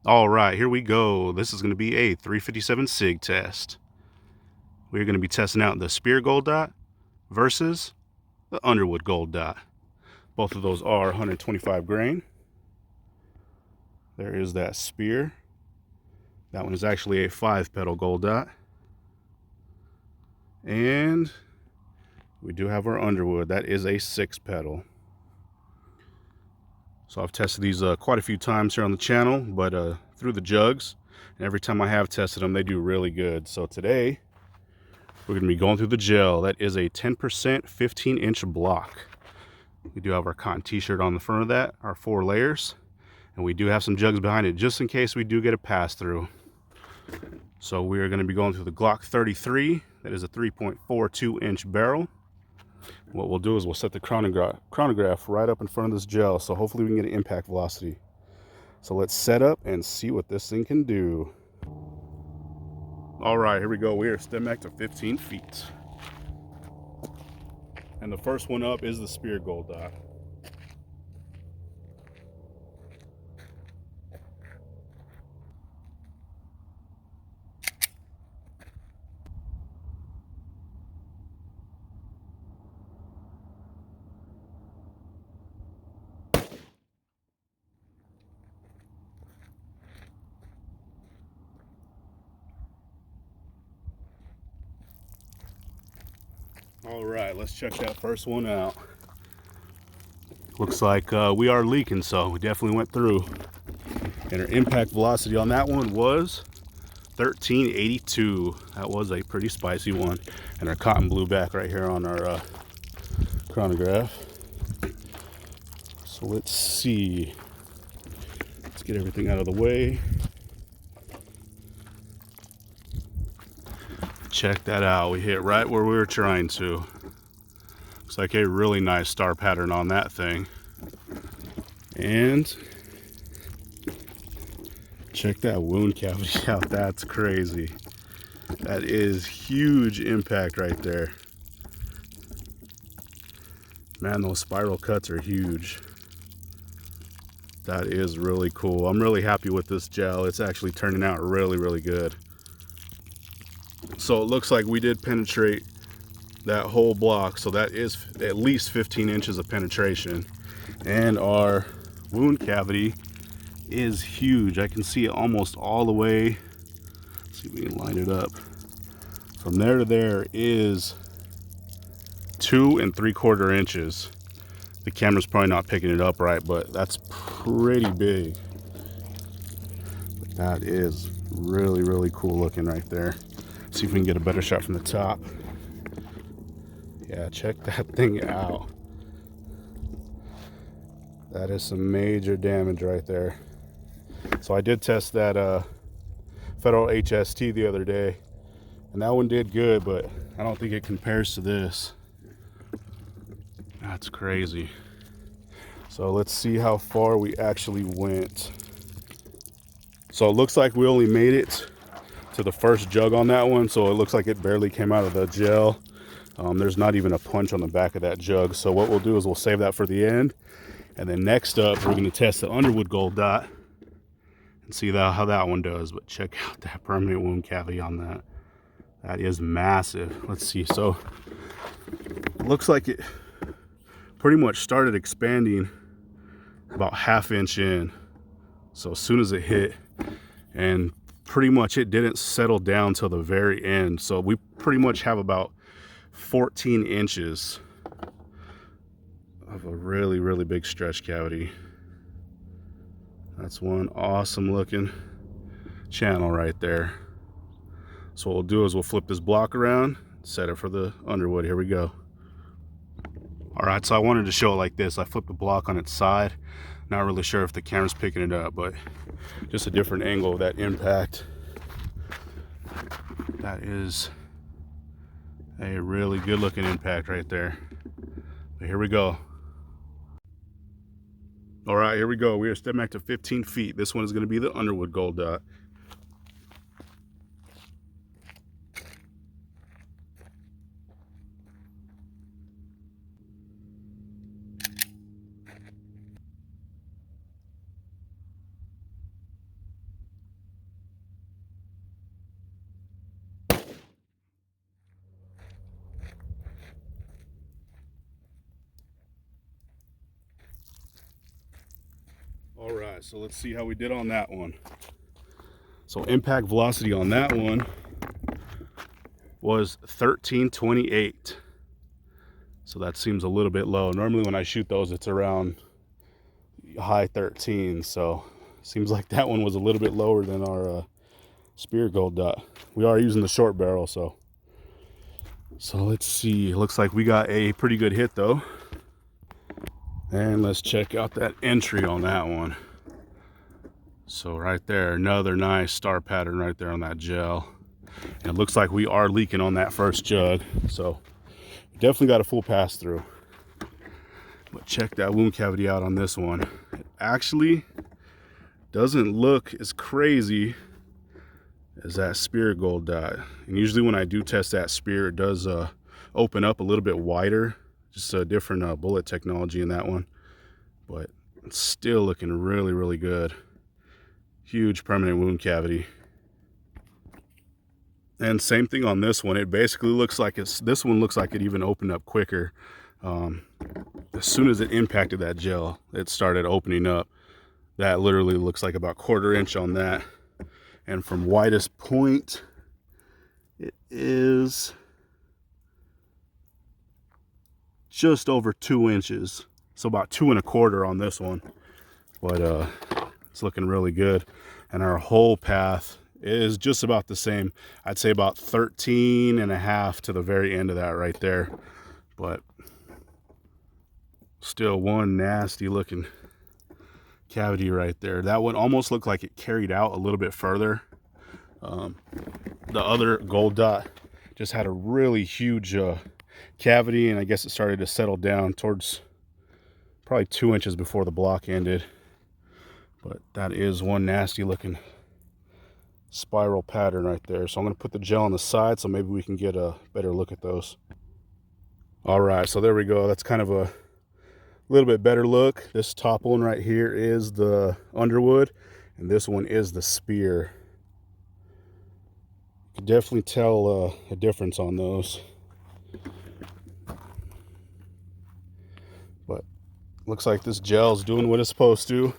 All right, here we go. This is going to be a 357 SIG test. We're going to be testing out the Speer Gold Dot versus the Underwood Gold Dot. Both of those are 125 grain. There is that Speer. That one is actually a 5-petal Gold Dot. And we do have our Underwood. That is a 6-petal. So I've tested these quite a few times here on the channel, but through the jugs. And every time I have tested them, they do really good. So today, we're going to be going through the gel. That is a 10% 15-inch block. We do have our cotton t-shirt on the front of that, our 4 layers. And we do have some jugs behind it, just in case we do get a pass-through. So we are going to be going through the Glock 33. That is a 3.42-inch barrel. What we'll do is we'll set the chronograph right up in front of this gel, so hopefully we can get an impact velocity. So let's set up and see what this thing can do. All right, here we go. We are stepping back to 15 feet. And the first one up is the Speer Gold Dot. All right, let's check that first one out. Looks like we are leaking, so we definitely went through. And our impact velocity on that one was 1382. That was a pretty spicy one. And our cotton blue back right here on our chronograph. So let's see. Let's get everything out of the way. Check that out. We hit right where we were trying to. Looks like a really nice star pattern on that thing. And check that wound cavity out. That's crazy. That is huge impact right there. Man, those spiral cuts are huge. That is really cool. I'm really happy with this gel. It's actually turning out really, really good. So it looks like we did penetrate that whole block. So that is at least 15 inches of penetration. And our wound cavity is huge. I can see it almost all the way. Let's see if we can line it up. From there to there is 2 3/4 inches. The camera's probably not picking it up right, but that's pretty big. That is really, really cool looking right there. See if we can get a better shot from the top. Yeah, check that thing out. That is some major damage right there. So I did test that Federal HST the other day, and that one did good, but I don't think it compares to this. That's crazy. So let's see how far we actually went. So it looks like we only made it to the first jug on that one, so it looks like it barely came out of the gel. There's not even a punch on the back of that jug. So what we'll do is we'll save that for the end, and then next up we're going to test the Underwood Gold Dot and see how that one does. But check out that permanent wound cavity on that. That is massive. Let's see. So it looks like it pretty much started expanding about 1/2 inch in. So as soon as it hit, and pretty much it didn't settle down till the very end. So we pretty much have about 14 inches of a really, really big stretch cavity. That's one awesome looking channel right there. So what we'll do is we'll flip this block around, set it for the Underwood. Here we go. All right, so I wanted to show it like this. I flipped the block on its side. Not really sure if the camera's picking it up, but just a different angle of that impact. That is a really good looking impact right there. But here we go. All right, here we go. We are stepping back to 15 feet. This one is going to be the Underwood Gold Dot. right, so let's see how we did on that one. So impact velocity on that one was 1328. So that seems a little bit low. Normally when I shoot those, it's around high 13. So seems like that one was a little bit lower than our spear gold dot. We are using the short barrel, so let's see. It looks like we got a pretty good hit though. And let's check out that entry on that one. So right there, another nice star pattern right there on that gel. And it looks like we are leaking on that first jug. So definitely got a full pass through. But check that wound cavity out on this one. It actually doesn't look as crazy as that spear gold dot. And usually when I do test that spear, it does open up a little bit wider. Just a different bullet technology in that one. But it's still looking really, really good. Huge permanent wound cavity. And same thing on this one. It basically looks like this one looks like it even opened up quicker. As soon as it impacted that gel, it started opening up. That literally looks like about 1/4 inch on that. And from widest point, it is just over 2 inches. So about 2 1/4 on this one. But it's looking really good. And our whole path is just about the same. I'd say about 13.5 to the very end of that right there. But still one nasty looking cavity right there. That one almost looked like it carried out a little bit further. The other gold dot just had a really huge cavity, and I guess it started to settle down towards probably 2 inches before the block ended. But that is one nasty looking spiral pattern right there. So I'm going to put the gel on the side so maybe we can get a better look at those. All right, so there we go. That's kind of a little bit better look. This top one right here is the underwood, and this one is the spear. You can definitely tell a difference on those. But looks like this gel's doing what it's supposed to.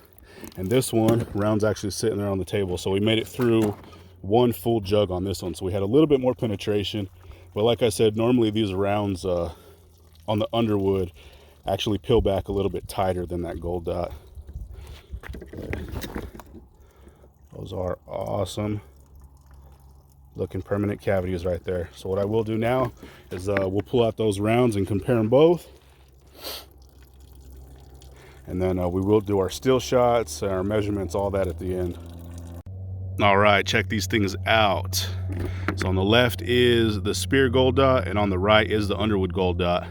And this one, round's actually sitting there on the table. So we made it through one full jug on this one. So we had a little bit more penetration. But like I said, normally these rounds on the underwood actually peel back a little bit tighter than that gold dot. Those are awesome looking permanent cavities right there. So what I will do now is we'll pull out those rounds and compare them both. And then we will do our still shots, our measurements, all that at the end. All right, check these things out. So on the left is the spear gold dot, and on the right is the underwood gold dot.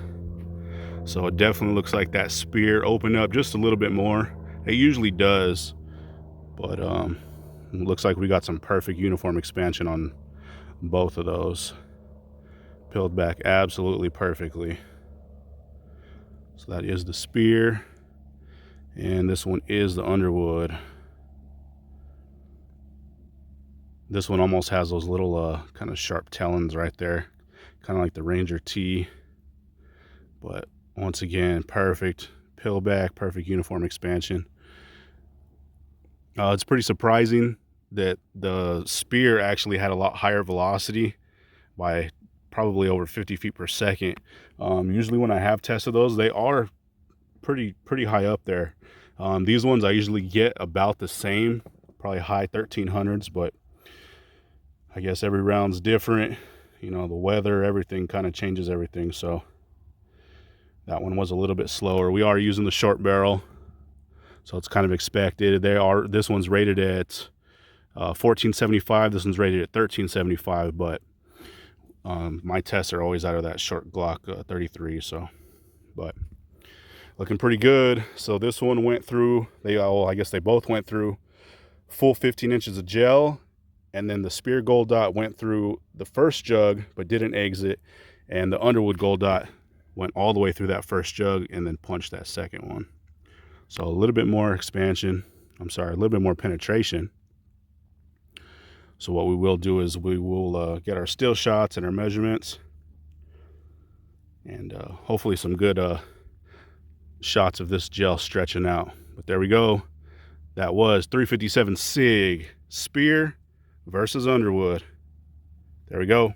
So it definitely looks like that spear opened up just a little bit more. It usually does, but it looks like we got some perfect uniform expansion on both of those. Peeled back absolutely perfectly. So that is the spear. And this one is the underwood. This one almost has those little kind of sharp talons right there, kind of like the Ranger T. But once again, perfect peel back, perfect uniform expansion. It's pretty surprising that the spear actually had a lot higher velocity by probably over 50 feet per second. Usually when I have tested those, they are pretty high up there. These ones I usually get about the same, probably high 1300s, but I guess every round's different. You know, the weather, everything kind of changes everything. So that one was a little bit slower. We are using the short barrel, so it's kind of expected. This one's rated at 1475. This one's rated at 1375, but my tests are always out of that short Glock 33. So, but looking pretty good. So this one went through, I guess they both went through full 15 inches of gel, and then the spear gold dot went through the first jug but didn't exit, and the underwood gold dot went all the way through that first jug and then punched that second one. So a little bit more expansion, a little bit more penetration. So what we will do is we will get our still shots and our measurements, and hopefully some good shots of this gel stretching out. But there we go. That was 357 SIG, spear versus Underwood. There we go.